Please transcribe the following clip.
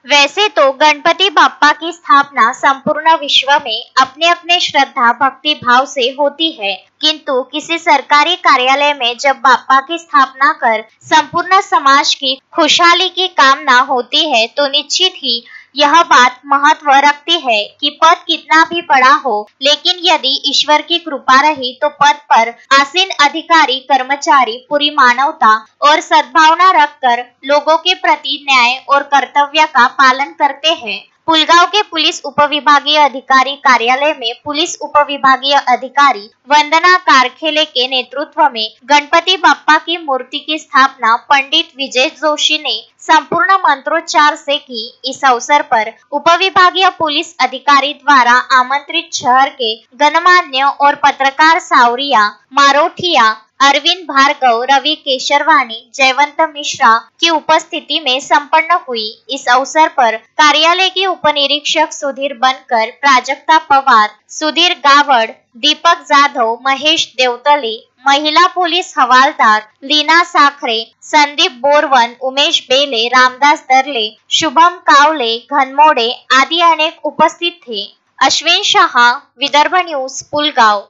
वैसे तो गणपति बाप्पा की स्थापना संपूर्ण विश्व में अपने अपने श्रद्धा भक्ति भाव से होती है, किंतु किसी सरकारी कार्यालय में जब बाप्पा की स्थापना कर संपूर्ण समाज की खुशहाली की कामना होती है तो निश्चित ही यह बात महत्व रखती है कि पद कितना भी बड़ा हो, लेकिन यदि ईश्वर की कृपा रही तो पद पर आसीन अधिकारी कर्मचारी पूरी मानवता और सद्भावना रखकर लोगों के प्रति न्याय और कर्तव्य का पालन करते हैं। पुलगांव के पुलिस उपविभागीय अधिकारी कार्यालय में पुलिस उपविभागीय अधिकारी वंदना कारखेले के नेतृत्व में गणपति बाप्पा की मूर्ति की स्थापना पंडित विजय जोशी ने संपूर्ण मंत्रोच्चार से की। इस अवसर पर उपविभागीय पुलिस अधिकारी द्वारा आमंत्रित शहर के गणमान्य और पत्रकार सावरिया मारोठिया, अरविंद भार्गव, रवि केशरवानी, जयवंत मिश्रा की उपस्थिति में संपन्न हुई। इस अवसर पर कार्यालय के उपनिरीक्षक सुधीर बनकर, प्राजक्ता पवार, सुधीर गावड़, दीपक जाधव, महेश देवतले, महिला पुलिस हवालदार लीना साखरे, संदीप बोरवन, उमेश बेले, रामदास दरले, शुभम कावले, घनमोडे आदि अनेक उपस्थित थे। अश्विन शाह, विदर्भ न्यूज, पुलगांव।